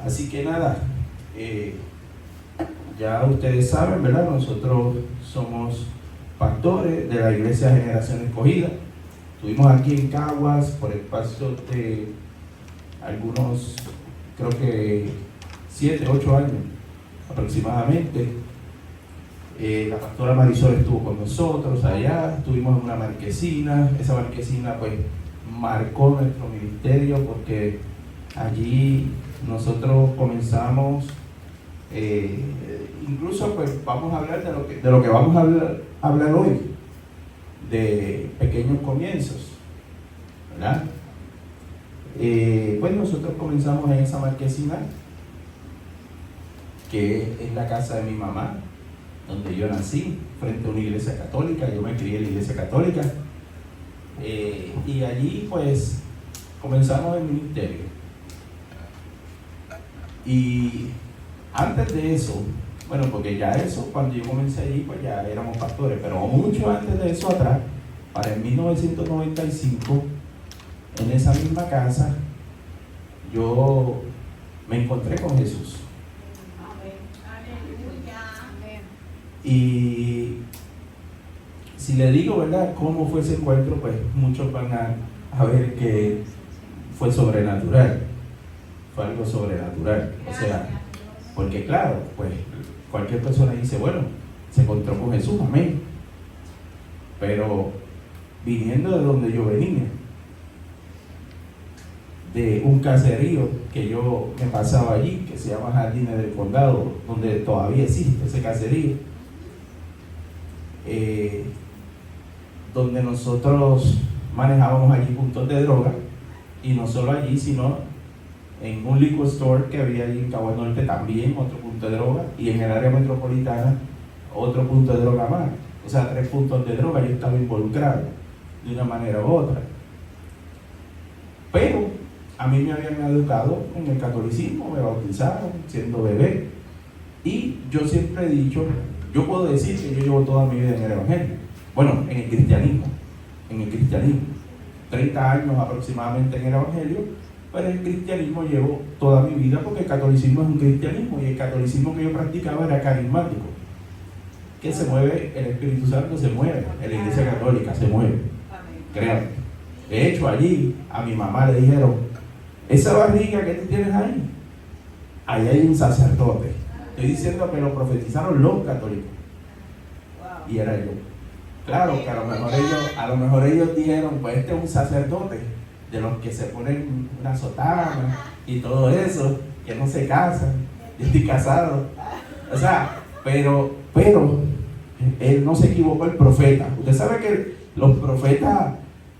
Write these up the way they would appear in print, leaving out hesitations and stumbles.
Así que nada, ya ustedes saben, ¿verdad? Nosotros somos pastores de la Iglesia Generación Escogida. Estuvimos aquí en Caguas por espacio de algunos, creo que 7, 8 años aproximadamente. La pastora Marisol estuvo con nosotros allá, estuvimos en una marquesina. Esa marquesina pues marcó nuestro ministerio porque allí nosotros comenzamos, incluso pues vamos a hablar de lo que vamos a hablar hoy, de pequeños comienzos, ¿verdad? Pues nosotros comenzamos en esa marquesina, que es la casa de mi mamá, donde yo nací, frente a una iglesia católica. Yo me crié en la iglesia católica, y allí pues comenzamos el ministerio. Y antes de eso, bueno, porque ya eso, cuando yo comencé allí, pues ya éramos pastores, pero mucho antes de eso atrás, para el 1995, en esa misma casa, yo me encontré con Jesús. Y si le digo, ¿verdad?, cómo fue ese encuentro, pues muchos van a ver que fue sobrenatural. Fue algo sobrenatural. O sea, porque claro, pues cualquier persona dice, bueno, se encontró con Jesús, amén. Pero viniendo de donde yo venía, de un caserío que yo me pasaba allí, que se llama Jardines del Condado, donde todavía existe ese caserío, donde nosotros manejábamos allí puntos de droga, y no solo allí, sino en un liquor store que había allí en Cabo Norte también otro punto de droga, y en el área metropolitana otro punto de droga más. O sea, 3 puntos de droga. Yo estaba involucrado de una manera u otra, pero a mí me habían educado en el catolicismo, me bautizaron siendo bebé, y yo siempre he dicho, yo puedo decir que yo llevo toda mi vida en el evangelio, bueno, en el cristianismo, 30 años aproximadamente en el evangelio, pero en el cristianismo llevo toda mi vida, porque el catolicismo es un cristianismo, y el catolicismo que yo practicaba era carismático, que se mueve, el Espíritu Santo se mueve, en la iglesia católica se mueve, créanme. De hecho, allí a mi mamá le dijeron, esa barriga que tú tienes ahí hay un sacerdote. Estoy diciendo que lo profetizaron los católicos, y era yo. Claro que a lo mejor ellos dijeron, pues este es un sacerdote de los que se ponen una sotana y todo eso, que no se casan. Yo estoy casado, o sea, pero él no se equivocó, el profeta. Usted sabe que los profetas,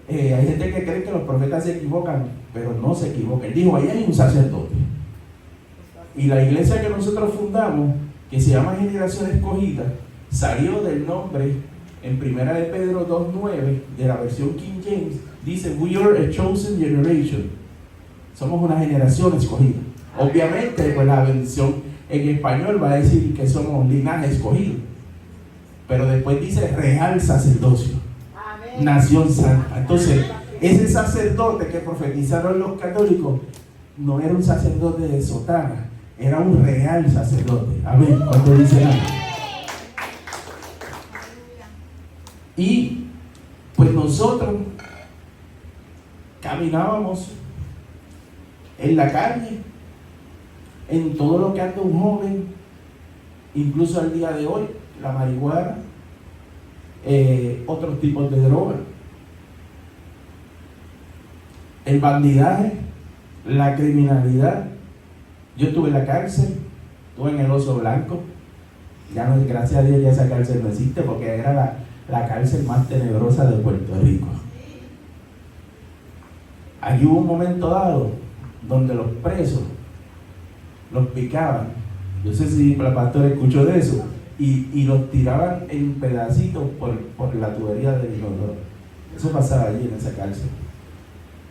hay gente que cree que los profetas se equivocan, pero no se equivoca. Él dijo, ahí hay un sacerdote. Y la iglesia que nosotros fundamos, que se llama Generación Escogida, salió del nombre, en 1 de Pedro 2:9, de la versión King James, dice, we are a chosen generation. Somos una generación escogida. Obviamente, pues la versión en español va a decir que somos linaje escogido, pero después dice real sacerdocio, nación santa. Entonces, ese sacerdote que profetizaron los católicos no era un sacerdote de sotana, era un real sacerdote. Amén. Cuando dice amén. Y pues nosotros caminábamos en la calle, en todo lo que anda un joven, incluso al día de hoy, la marihuana, otros tipos de drogas, el bandidaje, la criminalidad. Yo estuve en la cárcel, estuve en el Oso Blanco. Ya no, gracias a Dios, ya esa cárcel no existe, porque era la cárcel más tenebrosa de Puerto Rico. Allí hubo un momento dado donde los presos los picaban. Yo sé si la pastora escuchó de eso, y los tiraban en pedacitos por la tubería del inodoro. Eso pasaba allí en esa cárcel.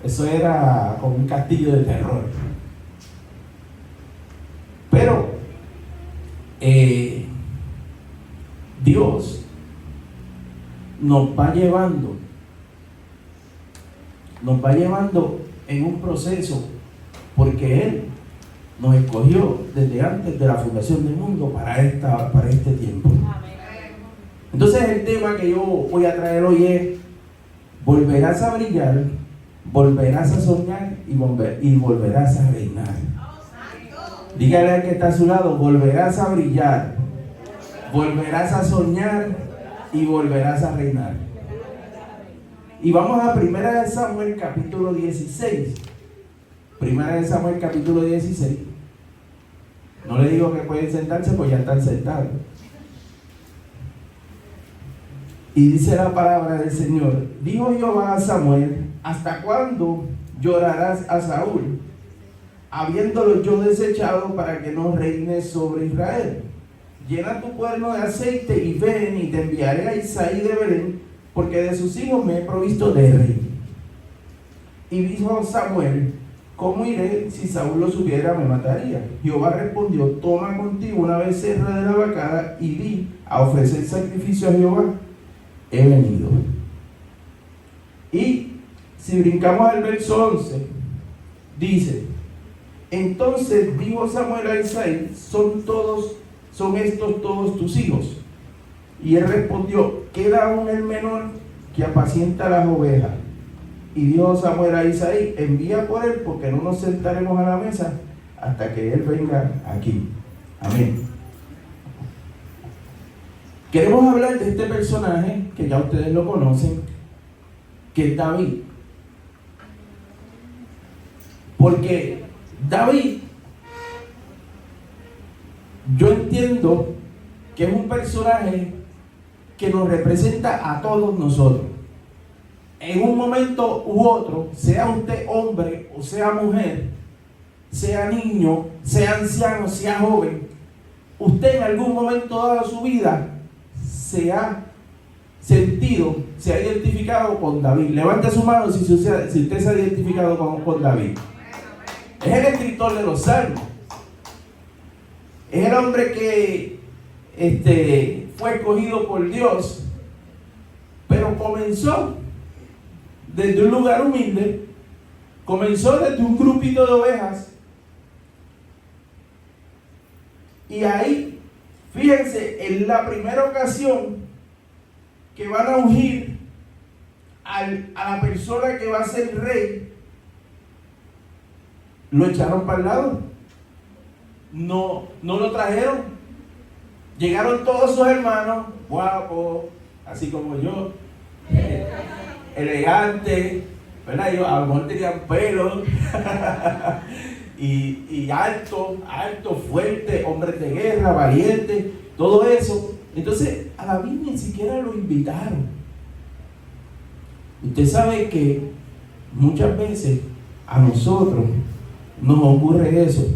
Eso era como un castillo de terror. Pero Dios nos va llevando en un proceso, porque Él nos escogió desde antes de la fundación del mundo para este tiempo. Entonces el tema que yo voy a traer hoy es: volverás a brillar, volverás a soñar y volverás a reinar. Dígale al que está a su lado: volverás a brillar, volverás a soñar y volverás a reinar. Y vamos a 1 Samuel capítulo 16. 1 Samuel capítulo 16. No le digo que pueden sentarse, pues ya están sentados. Y dice la palabra del Señor: dijo Jehová a Samuel: ¿hasta cuándo llorarás a Saúl, habiéndolo yo desechado, para que no reine sobre Israel? Llena tu cuerno de aceite y ven, y te enviaré a Isaí de Belén, porque de sus hijos me he provisto de rey. Y dijo Samuel: ¿cómo iré? Si Saúl lo supiera, me mataría. Jehová respondió: toma contigo una becerra de la vacada y di a ofrecer sacrificio a Jehová. He venido. Y si brincamos al verso 11, dice: entonces dijo Samuel a Isaí: ¿son estos todos tus hijos? Y él respondió: queda aún el menor, que apacienta las ovejas. Y dijo Samuel a Isaí: envía por él, porque no nos sentaremos a la mesa hasta que él venga aquí. Amén. Queremos hablar de este personaje que ya ustedes lo conocen, que es David. Porque David, yo entiendo que es un personaje que nos representa a todos nosotros. En un momento u otro, sea usted hombre o sea mujer, sea niño, sea anciano, sea joven, usted en algún momento dado de su vida se ha sentido, se ha identificado con David. Levante su mano si usted se ha identificado con David. Es el escritor de los Salmos. Es el hombre que fue escogido por Dios, pero comenzó desde un lugar humilde, comenzó desde un grupito de ovejas, y ahí, fíjense, en la primera ocasión que van a ungir a la persona que va a ser rey, lo echaron para el lado, no lo trajeron. Llegaron todos sus hermanos, guapos, así como yo, elegantes, ¿verdad? Yo, a lo mejor tenían pelo y alto, fuerte, hombres de guerra, valientes, todo eso. Entonces a David ni siquiera lo invitaron. Usted sabe que muchas veces a nosotros nos ocurre eso.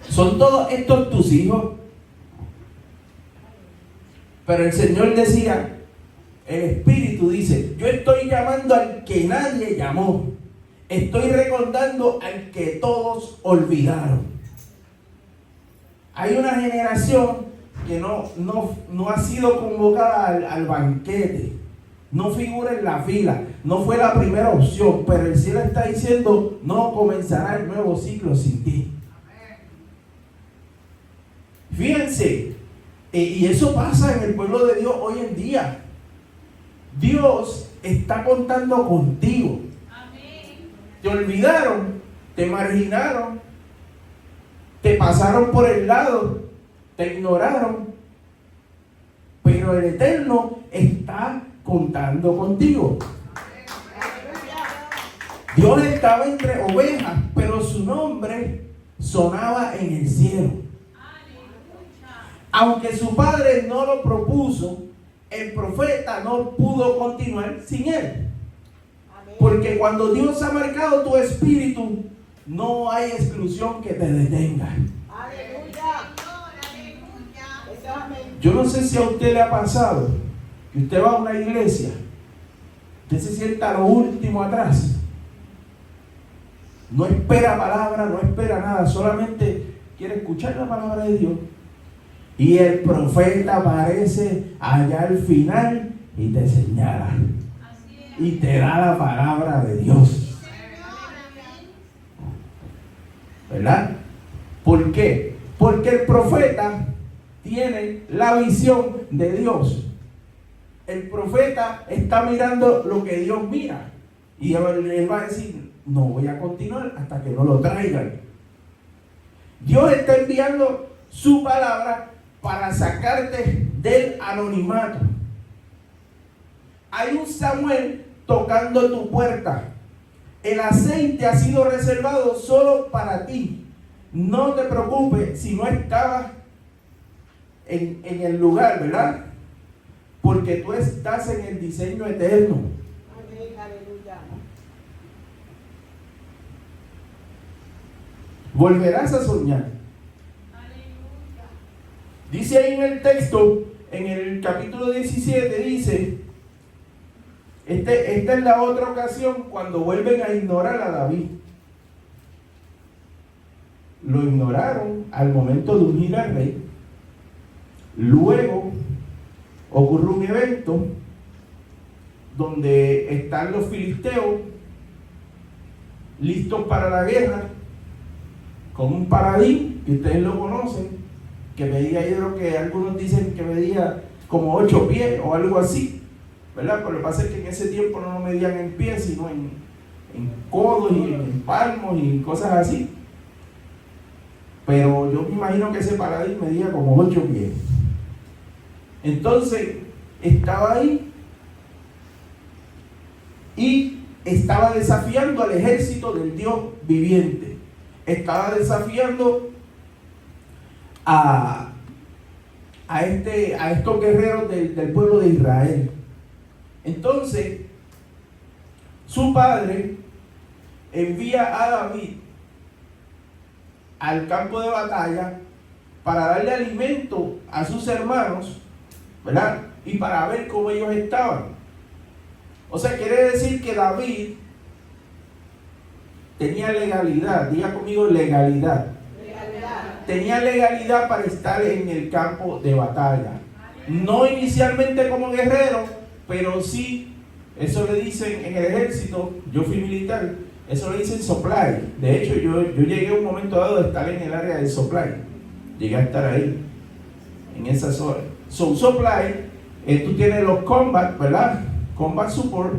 ¿Son todos estos tus hijos? Pero el Señor decía, el Espíritu dice: yo estoy llamando al que nadie llamó, estoy recordando al que todos olvidaron. Hay una generación que no ha sido convocada al banquete, no figura en la fila, no fue la primera opción, pero el cielo está diciendo: no comenzará el nuevo ciclo sin ti. Fíjense, y eso pasa en el pueblo de Dios hoy en día. Dios está contando contigo. Amén. Te olvidaron, te marginaron, te pasaron por el lado, te ignoraron, pero el Eterno está contando contigo. Dios estaba entre ovejas, pero su nombre sonaba en el cielo. Aunque su padre no lo propuso, el profeta no pudo continuar sin él. Porque cuando Dios ha marcado tu espíritu, no hay exclusión que te detenga. Yo no sé si a usted le ha pasado que usted va a una iglesia, usted se sienta a lo último atrás, no espera palabra, no espera nada, solamente quiere escuchar la palabra de Dios. Y el profeta aparece allá al final y te señala y te da la palabra de Dios. ¿verdad? ¿Por qué? Porque el profeta tiene la visión de Dios. El profeta está mirando lo que Dios mira. Y él va a decir, no voy a continuar hasta que no lo traigan. Dios está enviando su palabra para sacarte del anonimato. Hay un Samuel tocando tu puerta. El aceite ha sido reservado solo para ti. No te preocupes si no estabas en el lugar, ¿verdad? Porque tú estás en el diseño eterno. Amén, aleluya. Volverás a soñar. Aleluya. Dice ahí en el texto, en el capítulo 17, dice, esta es la otra ocasión cuando vuelven a ignorar a David. Lo ignoraron al momento de ungir al rey. Luego ocurre un evento donde están los filisteos listos para la guerra con un paladín, que ustedes lo conocen, que medía, yo creo que algunos dicen que medía como 8 pies o algo así, ¿verdad? Pero lo que pasa es que en ese tiempo no lo medían en pies, sino en codos y en palmos y cosas así. Pero yo me imagino que ese paladín medía como 8 pies. Entonces, estaba ahí y estaba desafiando al ejército del Dios viviente. Estaba desafiando a estos guerreros del pueblo de Israel. Entonces, su padre envía a David al campo de batalla para darle alimento a sus hermanos, ¿verdad? Y para ver cómo ellos estaban. O sea, quiere decir que David tenía legalidad. Diga conmigo, legalidad. Tenía legalidad para estar en el campo de batalla. No inicialmente como guerrero, pero sí, eso le dicen en el ejército. Yo fui militar, eso le dicen supply. De hecho, yo llegué a un momento dado de estar en el área del supply. Llegué a estar ahí, en esa zona. So, supply, tú tienes los combat, ¿verdad? Combat support.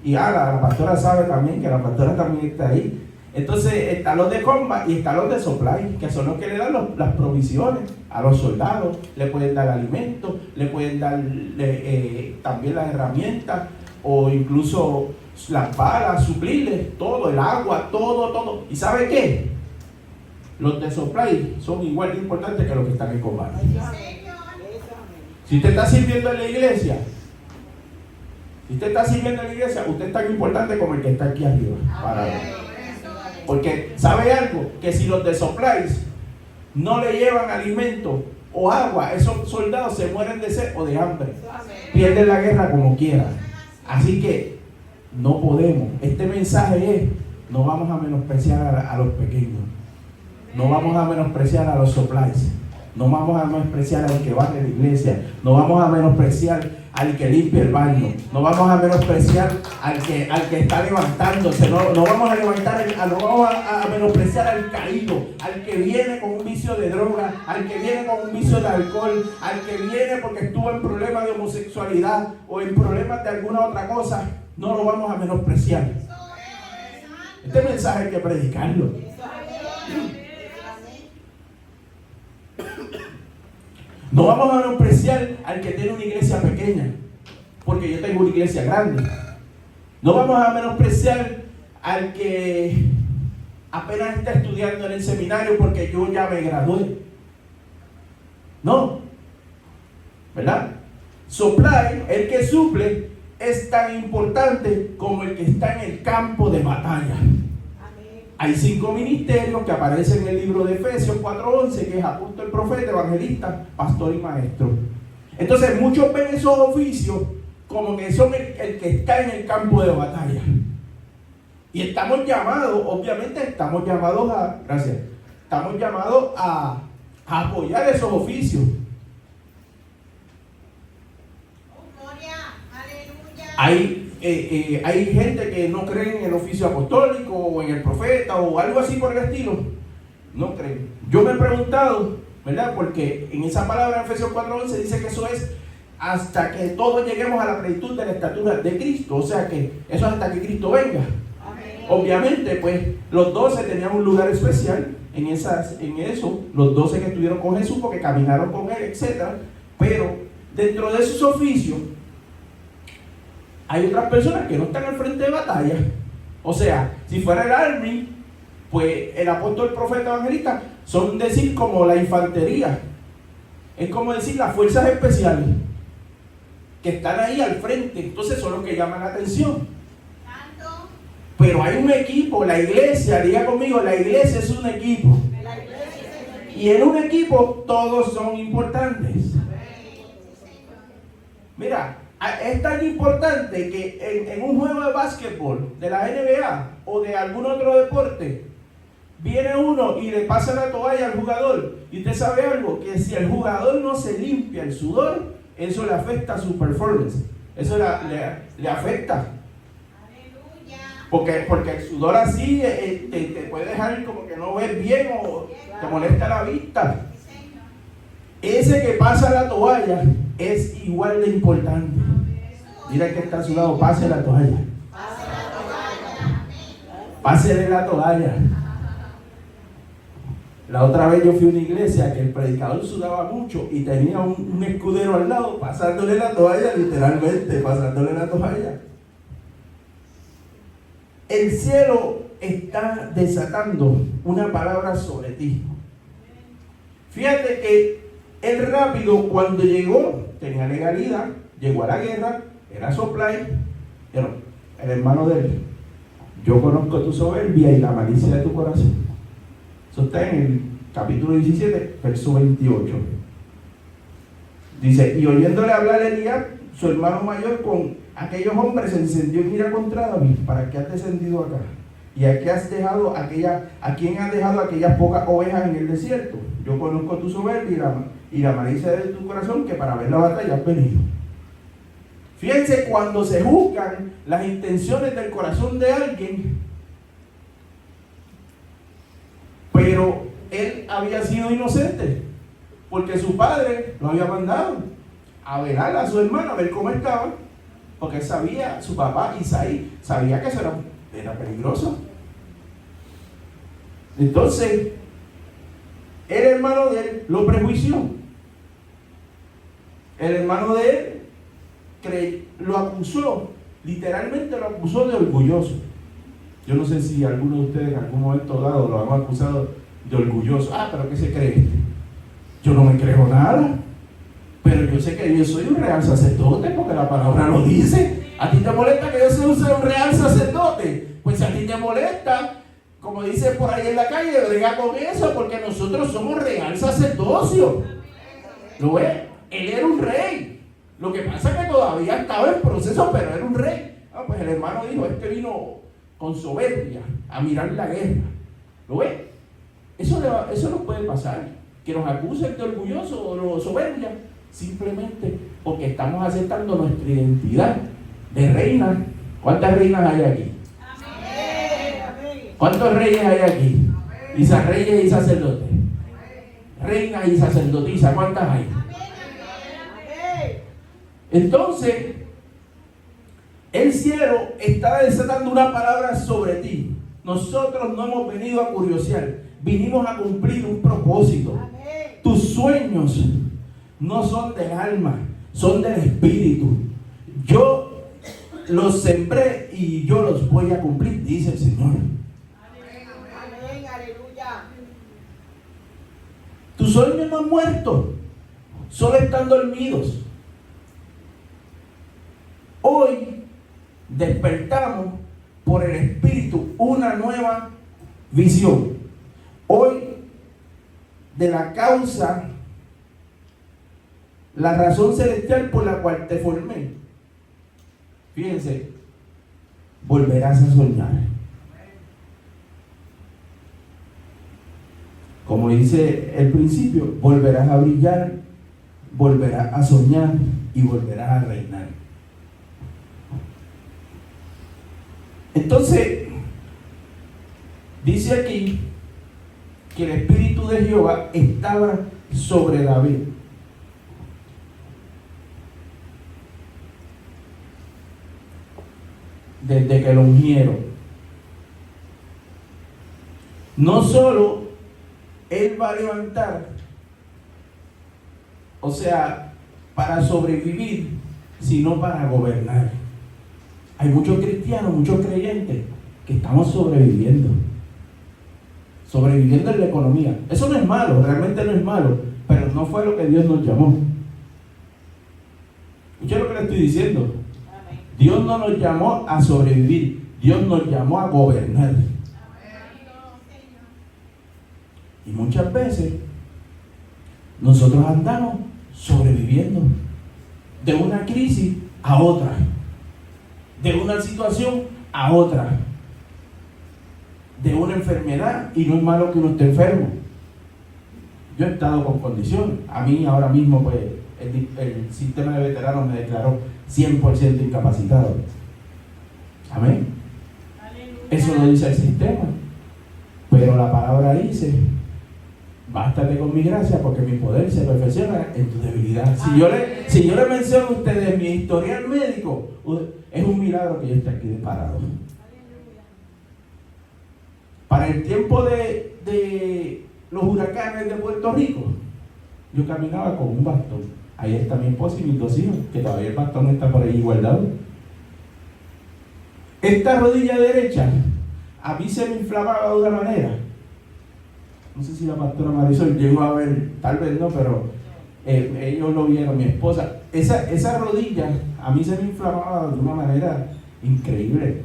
Y la pastora sabe también, que la pastora también está ahí. Entonces están los de combat y están los de supply, que son los que le dan las provisiones a los soldados. Le pueden dar alimentos, le pueden dar también las herramientas, o incluso las balas, suplirles todo, el agua, todo. ¿Y sabe qué? Los de supply son igual de importantes que los que están en combat. Si usted está sirviendo en la iglesia, usted es tan importante como el que está aquí arriba. Porque ¿sabe algo? Que si los de supplies no le llevan alimento o agua, esos soldados se mueren de sed o de hambre. Pierden la guerra como quieran. Así que no podemos. Este mensaje es: no vamos a menospreciar a los pequeños. No vamos a menospreciar a los supplies. No vamos a menospreciar al que va de la iglesia. No vamos a menospreciar al que limpia el baño. No vamos a menospreciar al que está levantándose. No vamos a menospreciar al caído, al que viene con un vicio de droga, al que viene con un vicio de alcohol, al que viene porque estuvo en problemas de homosexualidad o en problemas de alguna otra cosa. No lo vamos a menospreciar. Este mensaje hay que predicarlo. No vamos a menospreciar al que tiene una iglesia pequeña, porque yo tengo una iglesia grande. No vamos a menospreciar al que apenas está estudiando en el seminario, porque yo ya me gradué. No, ¿verdad? Supply, el que suple, es tan importante como el que está en el campo de batalla. Hay 5 ministerios que aparecen en el libro de Efesios 4:11, que es apóstol, profeta, evangelista, pastor y maestro. Entonces muchos ven esos oficios como que son el que está en el campo de batalla. Y estamos llamados, obviamente estamos llamados a apoyar esos oficios. Hay gente que no cree en el oficio apostólico o en el profeta o algo así por el estilo, no creen. Yo me he preguntado, ¿verdad? Porque en esa palabra en Efesios 4:11 dice que eso es hasta que todos lleguemos a la plenitud de la estatura de Cristo. O sea que eso es hasta que Cristo venga. Amén. Obviamente, pues los 12 tenían un lugar especial en eso, los 12 que estuvieron con Jesús porque caminaron con él, etc. Pero dentro de esos oficios hay otras personas que no están al frente de batalla. O sea, si fuera el army, pues el apóstol, profeta, evangelista son decir como la infantería. Es como decir las fuerzas especiales que están ahí al frente. Entonces son los que llaman la atención. Pero hay un equipo, la iglesia, diga conmigo, la iglesia es un equipo. Y en un equipo todos son importantes. Mira, es tan importante que en un juego de básquetbol de la NBA o de algún otro deporte, viene uno y le pasa la toalla al jugador. Y usted sabe algo, que si el jugador no se limpia el sudor, eso le afecta a su performance. Eso le afecta. Porque el sudor así te puede dejar como que no ves bien o te molesta la vista. Ese que pasa la toalla es igual de importante. Mira que está a su lado, pase la toalla. Pásele la toalla. La otra vez yo fui a una iglesia que el predicador sudaba mucho y tenía un escudero al lado pasándole la toalla, literalmente pasándole la toalla. El cielo está desatando una palabra sobre ti. Fíjate que él rápido cuando llegó tenía legalidad, llegó a la guerra, era supply, pero el hermano de él, yo conozco tu soberbia y la malicia de tu corazón. Eso está en el capítulo 17, verso 28. Dice, y oyéndole hablar Elías, su hermano mayor, con aquellos hombres se encendió en ira contra David. ¿Para qué has descendido acá? ¿Y a quién has dejado aquellas pocas ovejas en el desierto? Yo conozco tu soberbia y la malicia de tu corazón, que para ver la batalla has venido. Fíjense, cuando se juzgan las intenciones del corazón de alguien, pero él había sido inocente, porque su padre lo había mandado a velar a su hermano, a ver cómo estaba, porque sabía, su papá Isaí, sabía que eso era peligroso. Entonces, el hermano de él lo prejuició. El hermano de él lo acusó, literalmente lo acusó de orgulloso. Yo no sé si alguno de ustedes en algún momento dado lo han acusado de orgulloso. Pero ¿qué se cree? Yo no me creo nada, pero yo sé que yo soy un real sacerdote porque la palabra lo dice. ¿A ti te molesta que yo sea un real sacerdote? Pues a ti te molesta, como dice por ahí en la calle, brega con eso, porque nosotros somos real sacerdocio. ¿Lo ves? Él era un rey. Lo que pasa es que todavía estaba en proceso, pero era un rey. Pues el hermano dijo, vino con soberbia a mirar la guerra. ¿Lo ves? Eso no puede pasar. Que nos acusen de orgulloso o de soberbia, simplemente porque estamos aceptando nuestra identidad de reina. ¿Cuántas reinas hay aquí? ¿Cuántos reyes hay aquí? Reyes y sacerdotes. Reinas y sacerdotisas, ¿cuántas hay? Entonces, el cielo está desatando una palabra sobre ti. Nosotros no hemos venido a curiosear, vinimos a cumplir un propósito. Tus sueños no son del alma, son del espíritu. Yo los sembré y yo los voy a cumplir, dice el Señor. Amén, aleluya. Tus sueños no han muerto, solo están dormidos. Hoy despertamos por el Espíritu una nueva visión. Hoy, de la causa, la razón celestial por la cual te formé, fíjense, volverás a soñar. Como dice el principio, volverás a brillar, volverás a soñar y volverás a reinar. Entonces, dice aquí que el Espíritu de Jehová estaba sobre David. Desde que lo ungieron. No solo él va a levantar, o sea, para sobrevivir, sino para gobernar. Hay muchos cristianos, muchos creyentes que estamos sobreviviendo en la economía. Eso no es malo, realmente no es malo, pero no fue lo que Dios nos llamó. ¿Escucha lo que le estoy diciendo? Dios no nos llamó a sobrevivir, Dios nos llamó a gobernar. Y muchas veces nosotros andamos sobreviviendo de una crisis a otra, de una situación a otra, de una enfermedad, y no es malo que uno esté enfermo. Yo he estado con condiciones. A mí ahora mismo pues el sistema de veteranos me declaró 100% incapacitado. Amén. Eso lo dice el sistema, pero la palabra dice: bástate con mi gracia, porque mi poder se perfecciona en tu debilidad. Si yo le menciono a ustedes mi historial médico, es un milagro que yo esté aquí parado. Para el tiempo de los huracanes de Puerto Rico, yo caminaba con un bastón. Ahí está mi esposa y mis 2 hijos, que todavía el bastón está por ahí guardado. Esta rodilla derecha a mí se me inflamaba de una manera. No sé si la pastora Marisol llegó a ver, tal vez no, pero ellos lo vieron, mi esposa. Esa rodilla a mí se me inflamaba de una manera increíble,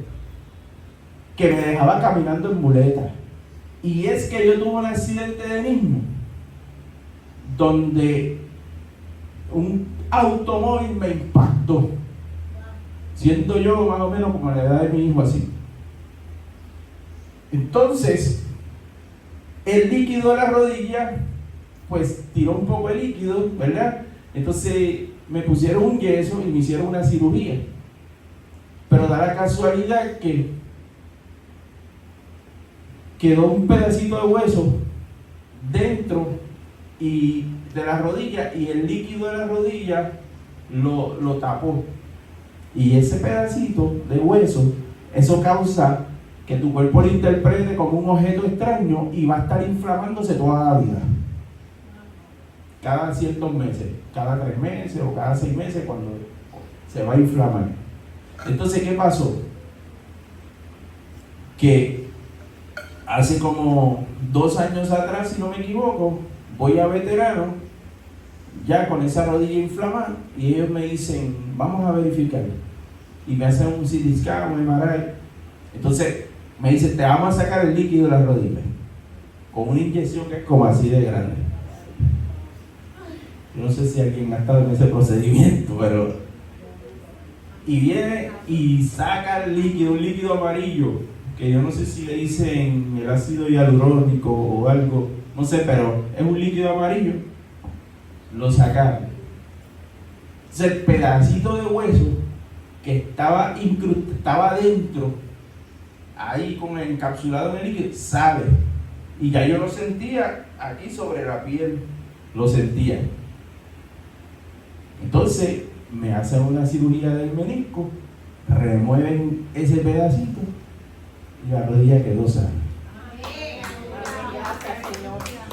que me dejaba caminando en muleta. Y es que yo tuve un accidente de niño, donde un automóvil me impactó, siendo yo más o menos como la edad de mi hijo así. Entonces, el líquido de la rodilla, pues tiró un poco de líquido, ¿verdad? Entonces me pusieron un yeso y me hicieron una cirugía. Pero da la casualidad que quedó un pedacito de hueso dentro y de la rodilla, y el líquido de la rodilla lo tapó. Y ese pedacito de hueso, eso causa que tu cuerpo lo interprete como un objeto extraño y va a estar inflamándose toda la vida. Cada ciertos meses, cada 3 meses o cada 6 meses, cuando se va a inflamar. Entonces, ¿qué pasó? Que hace como 2 años atrás, si no me equivoco, voy a veterano, ya con esa rodilla inflamada, y ellos me dicen: vamos a verificar. Y me hacen un CT scan, un MRI. Entonces me dicen: te vamos a sacar el líquido de la rodilla, con una inyección que es como así de grande. Yo no sé si alguien ha estado en ese procedimiento, pero... Y viene y saca el líquido, un líquido amarillo, que yo no sé si le dicen el ácido hialurónico o algo, no sé, pero es un líquido amarillo. Lo sacaron. Entonces, el pedacito de hueso que estaba dentro, ahí con el encapsulado en el líquido, sale. Y ya yo lo sentía aquí sobre la piel, lo sentía. Entonces me hacen una cirugía del menisco, remueven ese pedacito y la rodilla quedó sana.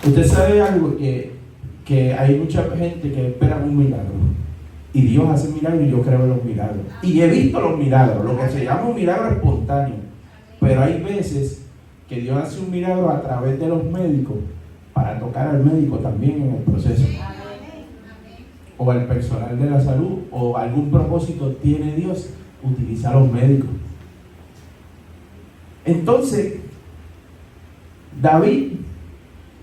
Usted sabe algo, que hay mucha gente que espera un milagro, y Dios hace milagros, y yo creo en los milagros, y he visto los milagros, lo que se llama un milagro espontáneo. Pero hay veces que Dios hace un milagro a través de los médicos, para tocar al médico también en el proceso, o al personal de la salud, o algún propósito tiene Dios, utiliza a los médicos. Entonces, David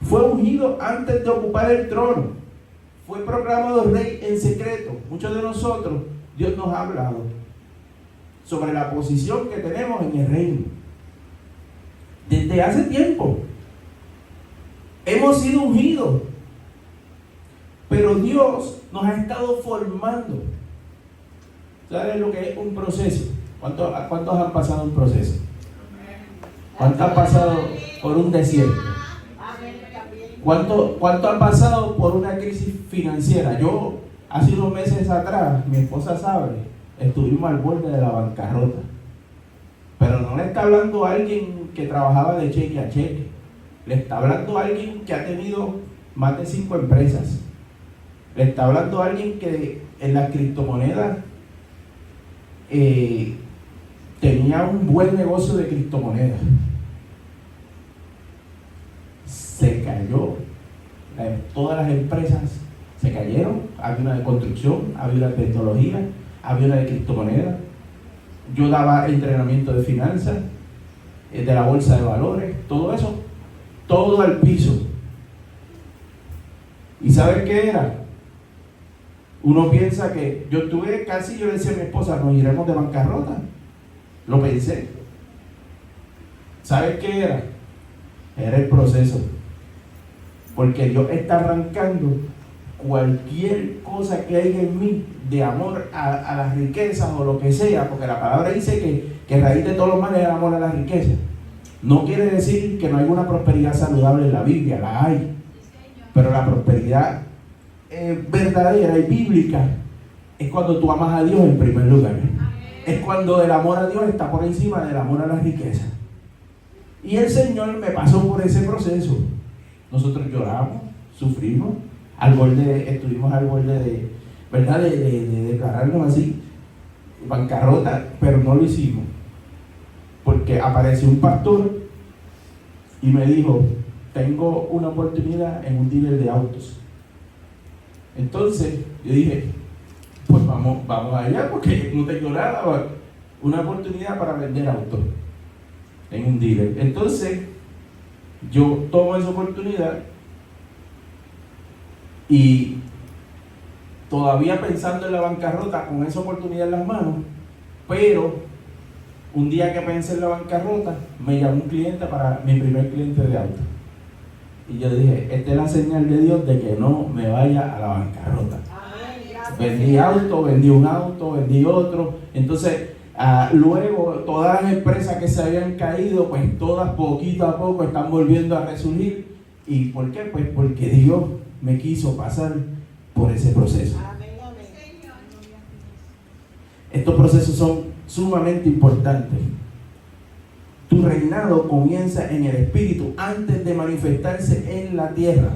fue ungido antes de ocupar el trono, fue proclamado rey en secreto. Muchos de nosotros, Dios nos ha hablado sobre la posición que tenemos en el reino. Desde hace tiempo hemos sido ungidos, pero Dios nos ha estado formando. ¿Sabes lo que es un proceso? ¿Cuántos han pasado un proceso? ¿Cuántos han pasado por un desierto? ¿Cuánto han pasado por una crisis financiera? Yo, hace unos meses atrás, mi esposa sabe, estuvimos al borde de la bancarrota. Pero no le está hablando a alguien que trabajaba de cheque a cheque. Le está hablando a alguien que ha tenido más de 5 empresas. Le está hablando a alguien que en las criptomonedas tenía un buen negocio de criptomonedas. Se cayó. Todas las empresas se cayeron. Había una de construcción, había una de tecnología, había una de criptomonedas. Yo daba entrenamiento de finanzas, de la bolsa de valores, todo eso, todo al piso. ¿Y sabes qué era? Uno piensa que yo estuve casi, yo le decía a mi esposa, nos iremos de bancarrota. Lo pensé. ¿Sabes qué era? Era el proceso. Porque Dios está arrancando cualquier cosa que haya en mí de amor a las riquezas o lo que sea, porque la palabra dice que raíz de todos los males es el amor a las riquezas. No quiere decir que no hay una prosperidad saludable en la Biblia, la hay. Pero la prosperidad verdadera y bíblica es cuando tú amas a Dios en primer lugar. Es cuando el amor a Dios está por encima del amor a las riquezas. Y el Señor me pasó por ese proceso. Nosotros lloramos, sufrimos, estuvimos al borde de, ¿verdad? de declararnos así, bancarrota, pero no lo hicimos. Porque apareció un pastor y me dijo, tengo una oportunidad en un dealer de autos. Entonces yo dije, pues vamos allá, porque no tengo nada, una oportunidad para vender autos en un dealer. Entonces yo tomo esa oportunidad y todavía pensando en la bancarrota con esa oportunidad en las manos, pero un día que pensé en la bancarrota me llamó un cliente para mi primer cliente de auto y yo dije, esta es la señal de Dios de que no me vaya a la bancarrota. Vendí auto, vendí un auto, vendí otro. Entonces luego todas las empresas que se habían caído, pues todas poquito a poco están volviendo a resurgir. ¿Y por qué? Pues porque Dios me quiso pasar por ese proceso. Estos procesos son sumamente importantes. Tu reinado comienza en el Espíritu antes de manifestarse en la tierra.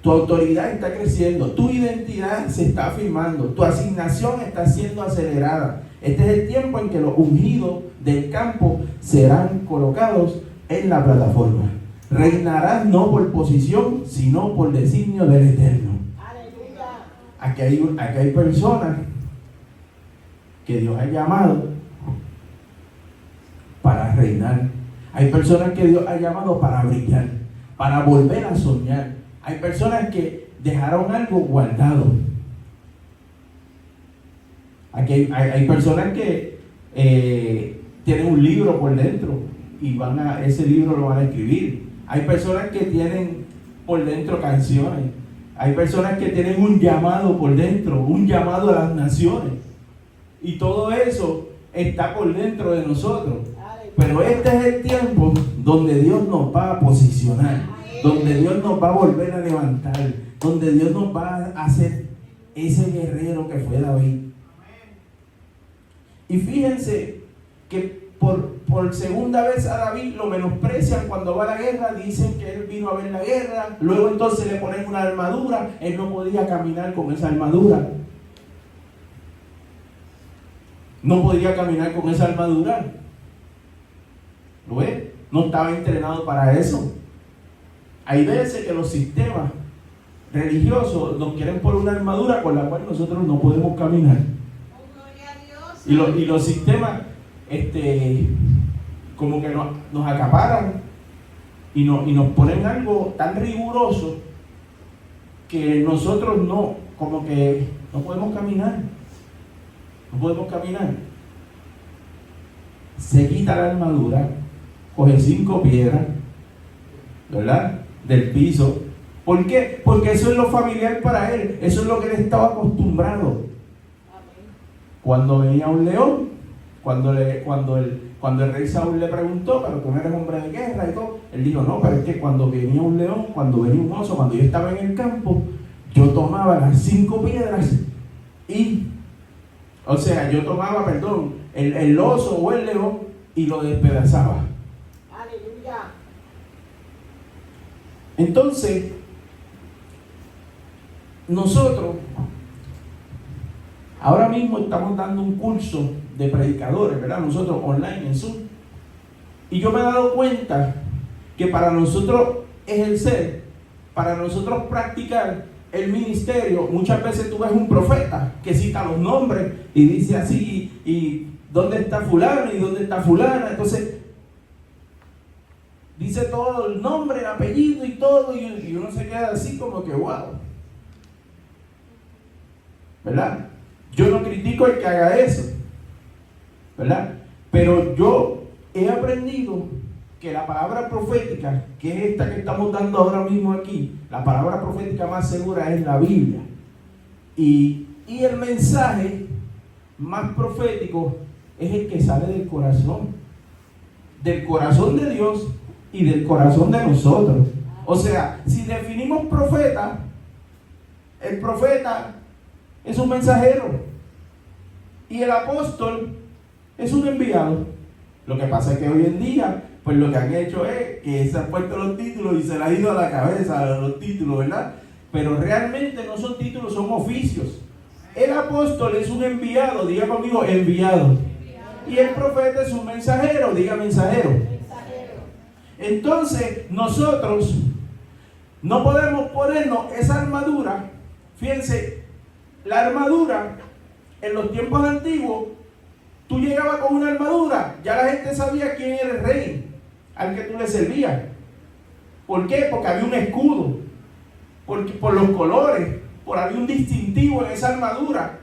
Tu autoridad está creciendo, tu identidad se está afirmando, tu asignación está siendo acelerada. Este es el tiempo en que los ungidos del campo serán colocados en la plataforma. Reinarás no por posición, sino por designio del Eterno. Aquí hay personas que Dios ha llamado para reinar. Hay personas que Dios ha llamado para brillar, para volver a soñar. Hay personas que dejaron algo guardado. Aquí hay personas que tienen un libro por dentro y ese libro lo van a escribir. Hay personas que tienen por dentro canciones. Hay personas que tienen un llamado por dentro, un llamado a las naciones. Y todo eso está por dentro de nosotros. Pero este es el tiempo donde Dios nos va a posicionar, donde Dios nos va a volver a levantar, donde Dios nos va a hacer ese guerrero que fue David. Y fíjense que por segunda vez a David lo menosprecian cuando va a la guerra, dicen que él vino a ver la guerra, luego entonces le ponen una armadura, él no podía caminar con esa armadura. No podía caminar con esa armadura. ¿Lo ves? No estaba entrenado para eso. Hay veces que los sistemas religiosos nos quieren poner una armadura con la cual nosotros no podemos caminar. Y los sistemas como que nos acaparan y nos ponen algo tan riguroso que nosotros como que no podemos caminar. No podemos caminar. Se quita la armadura, coge 5 piedras, ¿verdad? Del piso. ¿Por qué? Porque eso es lo familiar para él. Eso es lo que él estaba acostumbrado. Cuando venía un león, cuando el rey Saúl le preguntó, pero tú no eres hombre de guerra y todo, él dijo, no, pero es que cuando venía un león, cuando venía un oso, cuando yo estaba en el campo, yo tomaba las 5 piedras yo tomaba, el oso o el león y lo despedazaba. Aleluya. Entonces, nosotros ahora mismo estamos dando un curso de predicadores, ¿verdad? Nosotros online en Zoom. Y yo me he dado cuenta que para nosotros ejercer, para nosotros practicar el ministerio, muchas veces tú ves un profeta que cita los nombres y dice así, y ¿dónde está fulano? ¿Y dónde está fulana? Entonces, dice todo el nombre, el apellido y todo, y uno se queda así como que wow. ¿Verdad? Yo no critico el que haga eso, ¿verdad? Pero yo he aprendido que la palabra profética, que es esta que estamos dando ahora mismo aquí, la palabra profética más segura es la Biblia. Y el mensaje más profético es el que sale del corazón de Dios y del corazón de nosotros. O sea, si definimos profeta, el profeta es un mensajero y el apóstol es un enviado. Lo que pasa es que hoy en día, pues lo que han hecho es que se han puesto los títulos y se les ha ido a la cabeza los títulos, ¿verdad? Pero realmente no son títulos, son oficios. El apóstol es un enviado, diga conmigo, enviado. Y el profeta es un mensajero, diga mensajero. Entonces, nosotros no podemos ponernos esa armadura. Fíjense, la armadura en los tiempos antiguos, tú llegabas con una armadura, ya la gente sabía quién era el rey al que tú le servías. ¿Por qué? Porque había un escudo, por los colores, había un distintivo en esa armadura.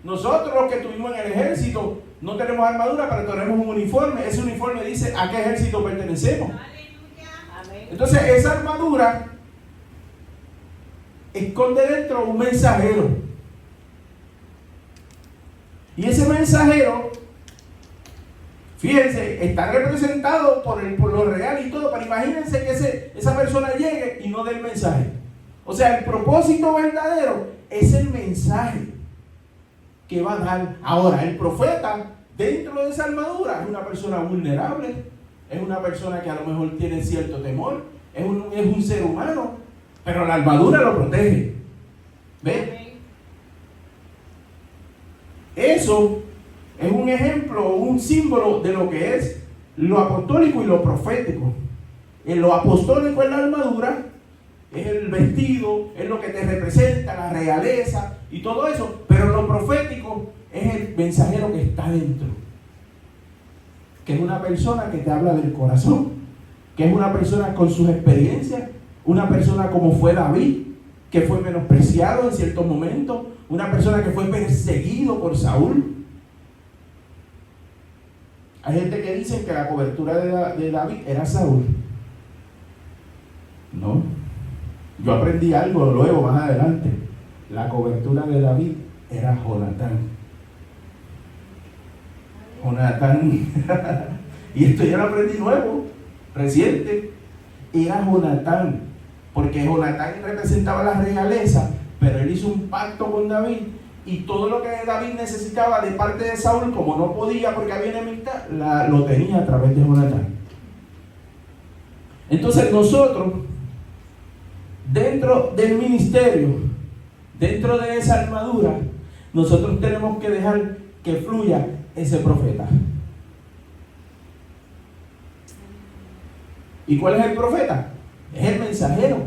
Nosotros los que estuvimos en el ejército no tenemos armadura, pero tenemos un uniforme. Ese uniforme dice a qué ejército pertenecemos. Entonces esa armadura esconde dentro un mensajero. Y ese mensajero, fíjense, está representado por lo real y todo, pero imagínense que esa persona llegue y no dé el mensaje. O sea, el propósito verdadero es el mensaje que va a dar. Ahora, el profeta, dentro de esa armadura, es una persona vulnerable, es una persona que a lo mejor tiene cierto temor, es un ser humano, pero la armadura lo protege. ¿Ves? Eso es un ejemplo, un símbolo de lo que es lo apostólico y lo profético. En lo apostólico es la armadura, es el vestido, es lo que te representa, la realeza y todo eso, pero lo profético es el mensajero que está dentro, que es una persona que te habla del corazón, que es una persona con sus experiencias, una persona como fue David, que fue menospreciado en ciertos momentos, una persona que fue perseguido por Saúl. Hay gente que dice que la cobertura de David era Saúl. No, yo aprendí algo luego más adelante. La cobertura de David era Jonatán. Y esto ya lo aprendí nuevo, reciente. Era Jonatán, porque Jonatán representaba la realeza, pero él hizo un pacto con David, y todo lo que David necesitaba de parte de Saúl, como no podía porque había enemistad, lo tenía a través de Jonatán. Entonces nosotros, dentro del ministerio, dentro de esa armadura, nosotros tenemos que dejar que fluya ese profeta. ¿Y cuál es el profeta? Es el mensajero.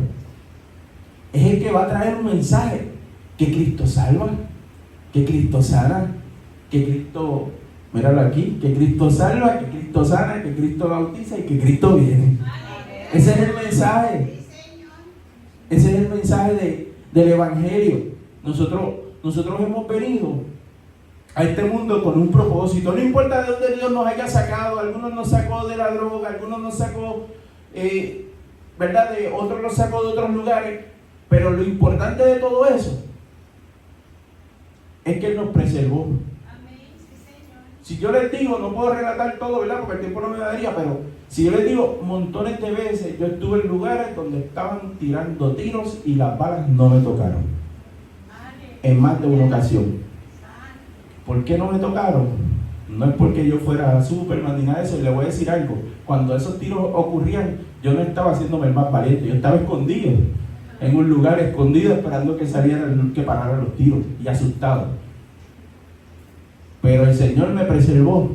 Es el que va a traer un mensaje. Que Cristo salva, que Cristo sana, que Cristo, míralo aquí, que Cristo salva, que Cristo sana, que Cristo bautiza y que Cristo viene. Ese es el mensaje. Ese es el mensaje del Evangelio. Nosotros hemos venido a este mundo con un propósito. No importa de dónde Dios nos haya sacado. Algunos nos sacó de la droga, algunos nos sacó, ¿verdad? Otros nos sacó de otros lugares. Pero lo importante de todo eso es que Él nos preservó. Si yo les digo, no puedo relatar todo, ¿verdad? Porque el tiempo no me daría, pero si yo les digo, montones de veces yo estuve en lugares donde estaban tirando tiros y las balas no me tocaron. En más de una ocasión. ¿Por qué no me tocaron? No es porque yo fuera Superman ni nada de eso, y le voy a decir algo. Cuando esos tiros ocurrían, yo no estaba haciéndome el más valiente, yo estaba escondido, en un lugar escondido, esperando que salieran, que pararan los tiros, y asustado. Pero el Señor me preservó,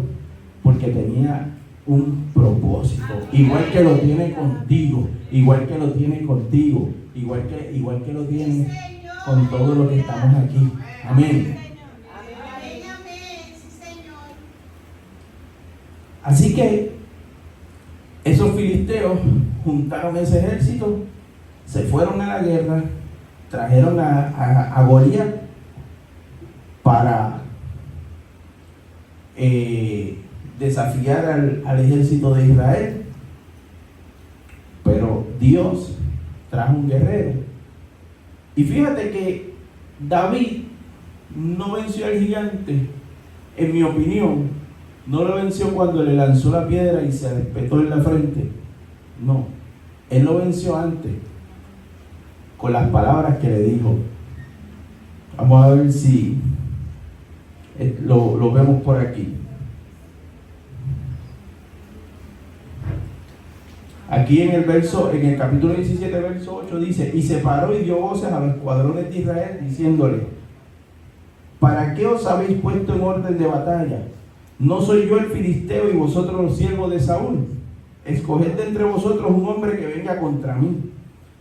porque tenía un propósito, igual que lo tiene contigo, igual que lo tiene contigo, igual que lo tiene con todos los que estamos aquí. Amén. Así que esos filisteos juntaron ese ejército, se fueron a la guerra, trajeron a Goliat para desafiar al ejército de Israel. Pero Dios trajo un guerrero. Y fíjate que David no venció al gigante, en mi opinión. No lo venció cuando le lanzó la piedra y se espetó en la frente. No, él lo venció antes, con las palabras que le dijo. Vamos a ver si lo vemos por aquí. Aquí en el capítulo 17, verso 8 dice: y se paró y dio voces a los escuadrones de Israel, diciéndole: ¿para qué os habéis puesto en orden de batalla? ¿No soy yo el filisteo y vosotros los siervos de Saúl? Escoged de entre vosotros un hombre que venga contra mí.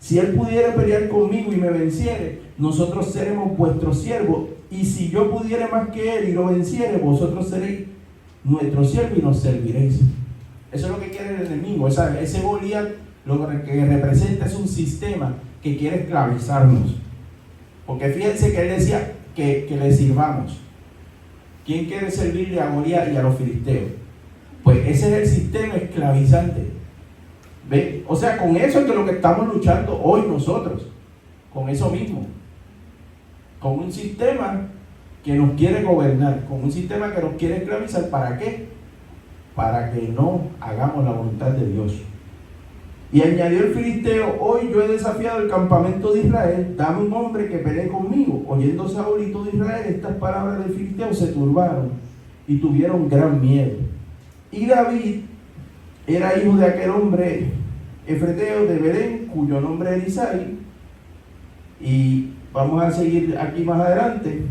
Si él pudiera pelear conmigo y me venciere, nosotros seremos vuestros siervos. Y si yo pudiera más que él y lo venciere, vosotros seréis nuestros siervos y nos serviréis. Eso es lo que quiere el enemigo. Ese Goliat lo que representa es un sistema que quiere esclavizarnos. Porque fíjense que él decía que le sirvamos. ¿Quién quiere servirle a Goliat y a los filisteos? Pues ese es el sistema esclavizante. ¿Ve? O sea, con eso es que lo que estamos luchando hoy nosotros. Con eso mismo. Con un sistema que nos quiere gobernar. Con un sistema que nos quiere esclavizar. ¿Para qué? Para que no hagamos la voluntad de Dios. Y añadió el filisteo: hoy yo he desafiado el campamento de Israel, dame un hombre que pelee conmigo. Oyendo Saúl y todo Israel estas palabras del filisteo, se turbaron y tuvieron gran miedo. Y David era hijo de aquel hombre efreteo de Belén, cuyo nombre era Isaí. Y vamos a seguir aquí más adelante.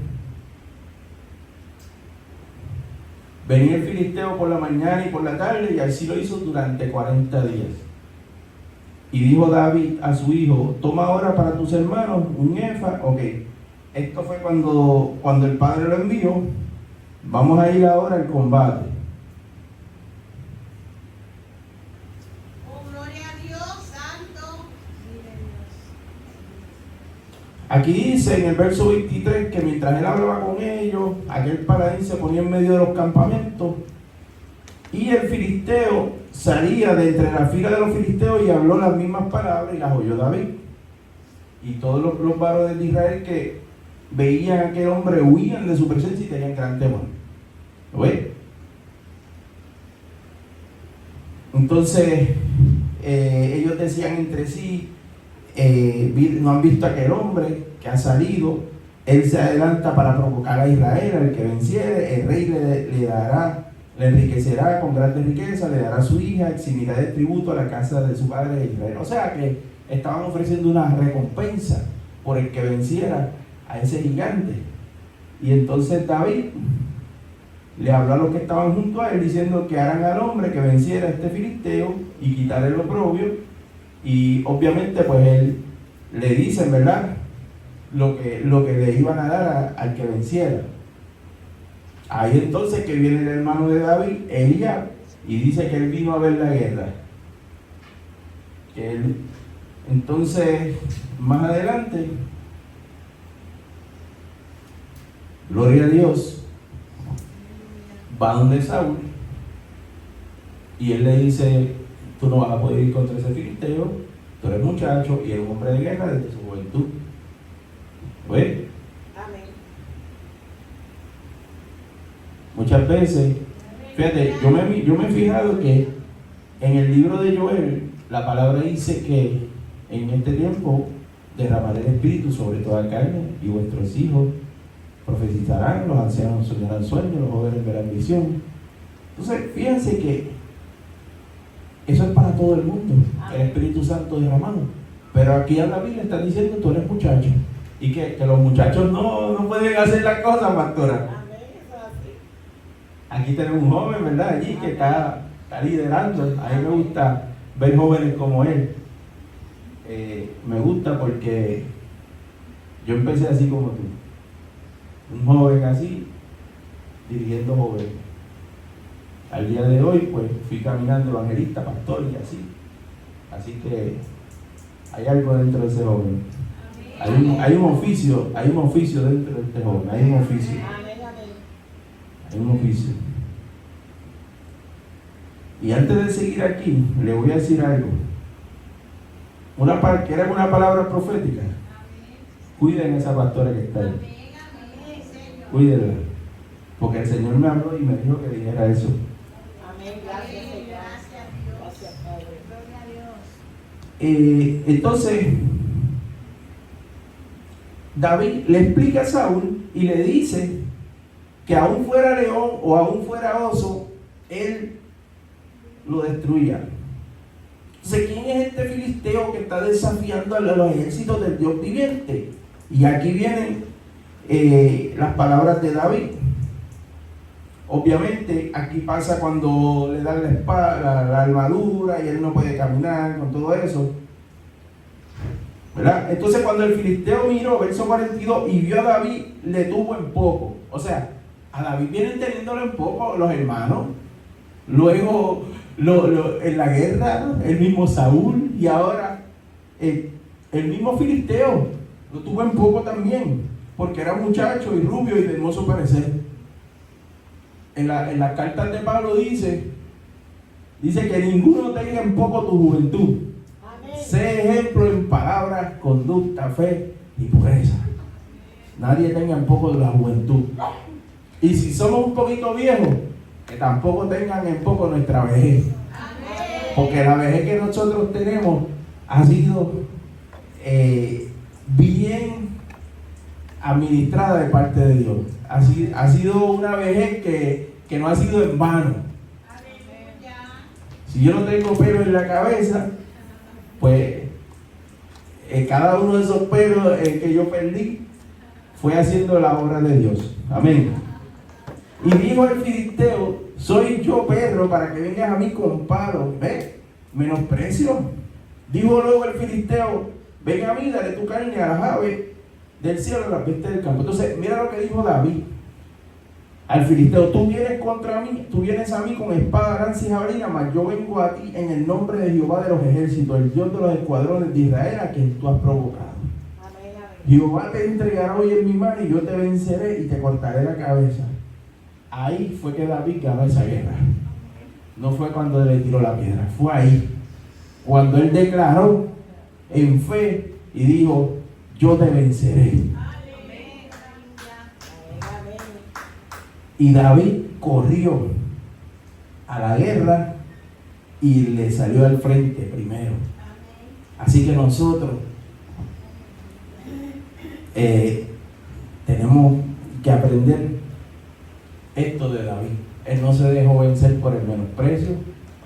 Venía el filisteo por la mañana y por la tarde, y así lo hizo durante 40 días. Y dijo David a su hijo: toma ahora para tus hermanos un efa. Ok, esto fue cuando el padre lo envió. Vamos a ir ahora al combate. Oh, gloria a Dios, santo. Aquí dice en el verso 23 que mientras él hablaba con ellos, aquel paladín se ponía en medio de los campamentos, y el filisteo salía de entre la fila de los filisteos y habló las mismas palabras, y las oyó David. Y todos los varones de Israel que veían a aquel hombre huían de su presencia y tenían gran temor. ¿Lo ven? Entonces ellos decían entre sí: no han visto a aquel hombre que ha salido, él se adelanta para provocar a Israel. Al que venciere, el rey le enriquecerá con grandes riquezas, le dará a su hija, eximirá de tributo a la casa de su padre Israel. O sea que estaban ofreciendo una recompensa por el que venciera a ese gigante. Y entonces David le habló a los que estaban junto a él, diciendo que harán al hombre que venciera a este filisteo y quitarle el oprobio. Y obviamente pues él le dicen, ¿verdad?, lo que le iban a dar al que venciera. Ahí entonces que viene el hermano de David, Eliab, y dice que él vino a ver la guerra. Entonces, más adelante, gloria a Dios, va donde Saúl, y él le dice: tú no vas a poder ir contra ese filisteo, tú eres muchacho y eres un hombre de guerra desde su juventud. ¿Ves? Amén. Muchas veces Fíjate, yo me he fijado que en el libro de Joel, la palabra dice que en este tiempo derramaré el Espíritu sobre toda carne, y vuestros hijos profetizarán, los ancianos soñarán sueños, los jóvenes verán visión. Entonces, fíjense que eso es para todo el mundo, el Espíritu Santo derramado. Pero aquí a la Biblia está diciendo, tú eres muchacho, y que los muchachos no pueden hacer las cosas, pastora. Aquí tenemos un joven, ¿verdad? Allí que está liderando. A mí me gusta ver jóvenes como él. Me gusta porque yo empecé así como tú. Un joven así, dirigiendo jóvenes. Al día de hoy, pues, fui caminando evangelista, pastor y así. Así que hay algo dentro de ese joven. Hay un oficio dentro de este joven. Hay un oficio. Hay un oficio. Y antes de seguir aquí, le voy a decir algo. ¿Quieren una palabra profética? Cuiden a esa pastora que está ahí. Cuídenla. Porque el Señor me habló y me dijo que dijera eso. Amén. Gracias, Señor. Gracias, Padre. Gloria a Dios. Entonces, David le explica a Saúl y le dice que aún fuera león o aún fuera oso, él lo destruía. Entonces, ¿quién es este filisteo que está desafiando a los ejércitos del Dios viviente? Y aquí vienen las palabras de David. Obviamente, aquí pasa cuando le dan la espada, la armadura, y él no puede caminar con todo eso, ¿verdad? Entonces, cuando el filisteo miró, verso 42, y vio a David, le tuvo en poco. O sea, a David vienen teniéndolo en poco los hermanos. Luego, en la guerra, el mismo Saúl, y ahora el mismo filisteo lo tuvo en poco también, porque era muchacho y rubio y de hermoso parecer. En las cartas de Pablo dice que ninguno tenga en poco tu juventud. Amén. Sé ejemplo en palabras, conducta, fe y pureza. Nadie tenga en poco de la juventud. Y si somos un poquito viejos, que tampoco tengan en poco nuestra vejez. Amén. Porque la vejez que nosotros tenemos ha sido bien administrada de parte de Dios. Ha sido una vejez que no ha sido en vano. Si yo no tengo pelo en la cabeza, pues cada uno de esos pelos que yo perdí fue haciendo la obra de Dios. Amén. Y dijo el filisteo: soy yo, perro, para que vengas a mí con palos. ¿Ves? Menosprecio. Dijo luego el filisteo: ven a mí, dale tu carne a las aves del cielo, a las bestias del campo. Entonces, mira lo que dijo David al filisteo: tú vienes contra mí, tú vienes a mí con espada, lanza y jabalina, mas yo vengo a ti en el nombre de Jehová de los ejércitos, el Dios de los escuadrones de Israel, a quien tú has provocado. Amén, amén. Jehová te entregará hoy en mi mano y yo te venceré y te cortaré la cabeza. Ahí fue que David ganó esa guerra. No fue cuando le tiró la piedra, fue ahí. Cuando él declaró en fe y dijo: yo te venceré. Y David corrió a la guerra y le salió al frente primero. Así que nosotros tenemos que aprender esto de David. Él no se dejó vencer por el menosprecio,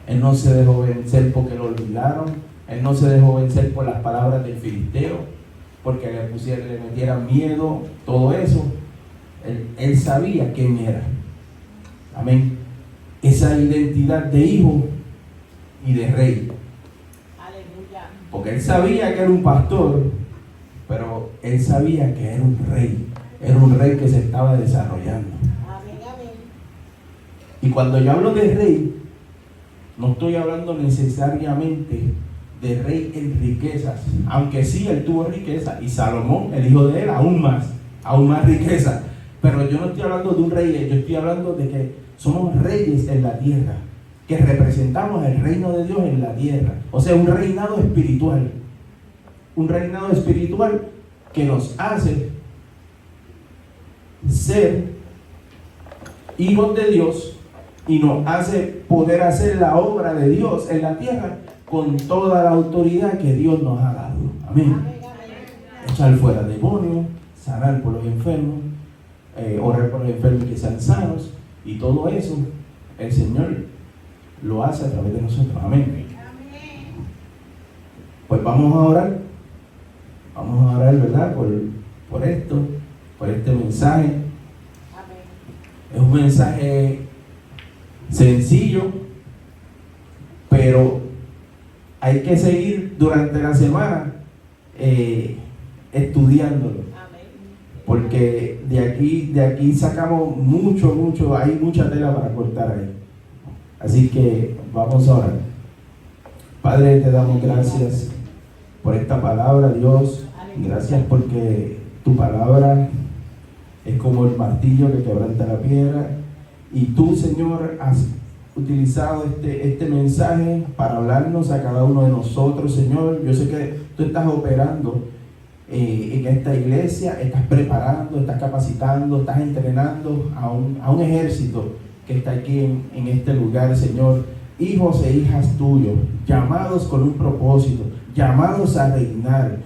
él no se dejó vencer porque lo olvidaron, él no se dejó vencer por las palabras del filisteo, porque le metieran miedo, todo eso. Él sabía quién era. Amén. Esa identidad de hijo y de rey. Aleluya. Porque él sabía que era un pastor, pero él sabía que era un rey. Era un rey que se estaba desarrollando. Amén, amén. Y cuando yo hablo de rey, no estoy hablando necesariamente de rey en riquezas, aunque sí él tuvo riqueza, y Salomón, el hijo de él, aún más riqueza. Pero yo no estoy hablando de un rey, yo estoy hablando de que somos reyes en la tierra, que representamos el reino de Dios en la tierra. O sea, un reinado espiritual. Un reinado espiritual que nos hace ser hijos de Dios y nos hace poder hacer la obra de Dios en la tierra con toda la autoridad que Dios nos ha dado. Amén. Echar fuera demonios, sanar por los enfermos, orar por los enfermos que sean sanos, y todo eso el Señor lo hace a través de nosotros. Amén. Pues vamos a orar, ¿verdad? Por esto, por este mensaje. Es un mensaje sencillo, pero hay que seguir durante la semana estudiándolo, porque de aquí sacamos mucho, hay mucha tela para cortar ahí. Así que vamos a orar. Padre, te damos gracias por esta palabra, Dios. Gracias porque tu palabra es como el martillo que quebranta la piedra, y tú, Señor, has utilizado este mensaje para hablarnos a cada uno de nosotros, Señor. Yo sé que tú estás operando en esta iglesia, estás preparando, estás capacitando, estás entrenando a un ejército que está aquí en este lugar, Señor. Hijos e hijas tuyos, llamados con un propósito, llamados a reinar,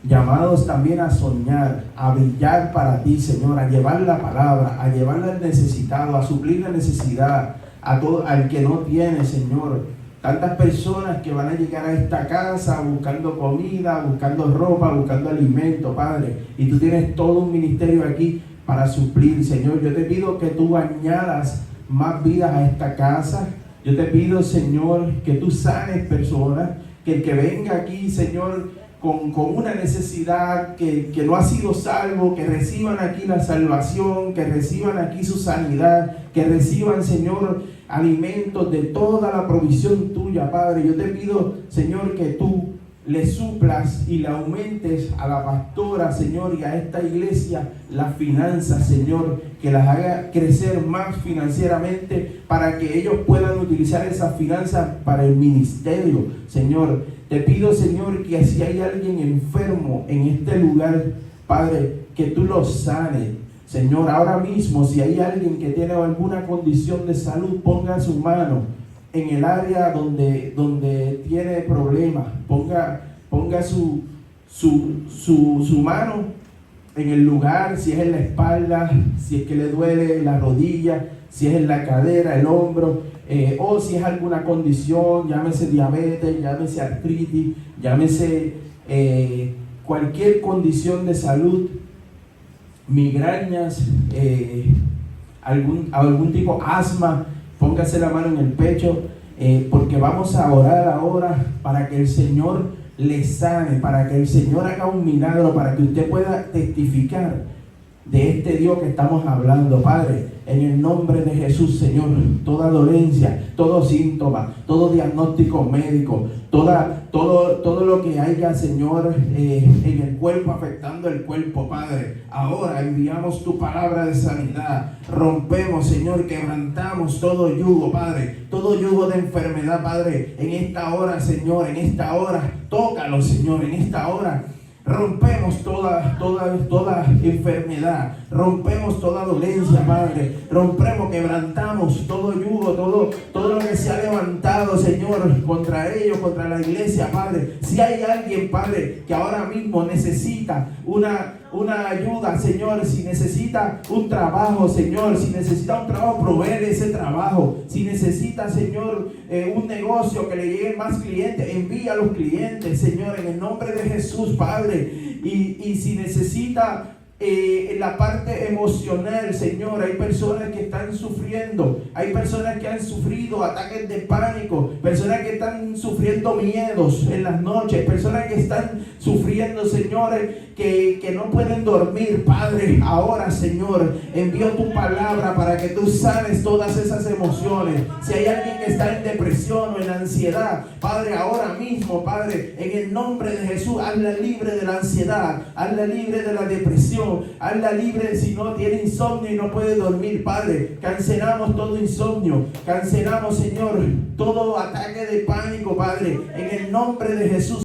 llamados también a soñar, a brillar para ti, Señor, a llevar la palabra, a llevarla al necesitado, a suplir la necesidad, a todo al que no tiene, Señor. Tantas personas que van a llegar a esta casa buscando comida, buscando ropa, buscando alimento, Padre, y tú tienes todo un ministerio aquí para suplir, Señor. Yo te pido que tú añadas más vidas a esta casa. Yo te pido, Señor, que tú sanes personas, que el que venga aquí, Señor, con una necesidad, que no ha sido salvo, que reciban aquí la salvación, que reciban aquí su sanidad, que reciban, Señor, alimentos de toda la provisión tuya, Padre. Yo te pido, Señor, que tú le suplas y le aumentes a la pastora, Señor, y a esta iglesia las finanzas, Señor, que las haga crecer más financieramente para que ellos puedan utilizar esas finanzas para el ministerio, Señor. Te pido, Señor, que si hay alguien enfermo en este lugar, Padre, que tú lo sanes, Señor. Ahora mismo, si hay alguien que tiene alguna condición de salud, ponga su mano en el área donde tiene problemas. Ponga su mano en el lugar, si es en la espalda, si es que le duele la rodilla, si es en la cadera, el hombro, o si es alguna condición, llámese diabetes, llámese artritis, llámese cualquier condición de salud, migrañas, algún tipo asma. Póngase la mano en el pecho, porque vamos a orar ahora para que el Señor le sane, para que el Señor haga un milagro, para que usted pueda testificar de este Dios que estamos hablando. Padre, en el nombre de Jesús, Señor, toda dolencia, todo síntoma, todo diagnóstico médico, todo lo que haya, Señor, en el cuerpo, afectando el cuerpo, Padre, ahora enviamos tu palabra de sanidad. Rompemos, Señor, quebrantamos todo yugo, Padre, todo yugo de enfermedad, Padre, en esta hora, Señor, en esta hora, tócalo, Señor, en esta hora. Rompemos toda enfermedad, rompemos toda dolencia, Padre, rompemos, quebrantamos todo yugo, todo lo que se ha levantado, Señor, contra ellos, contra la iglesia, Padre. Si hay alguien, Padre, que ahora mismo necesita una ayuda, Señor, si necesita un trabajo, Señor, si necesita un trabajo, proveer ese trabajo. Si necesita, Señor, un negocio, que le lleguen más clientes, envía a los clientes, Señor, en el nombre de Jesús, Padre. Y si necesita en la parte emocional, Señor, hay personas que están sufriendo, hay personas que han sufrido ataques de pánico, personas que están sufriendo miedos en las noches, personas que están sufriendo, señores, que no pueden dormir. Padre, ahora, Señor, envío tu palabra para que tú sanes todas esas emociones. Si hay alguien que está en depresión o en ansiedad, Padre, ahora mismo, Padre, en el nombre de Jesús, hazla libre de la ansiedad, hazla libre de la depresión, hazla libre si no tiene insomnio y no puede dormir. Padre, cancelamos todo insomnio, cancelamos, Señor, todo ataque de pánico, Padre, en el nombre de Jesús.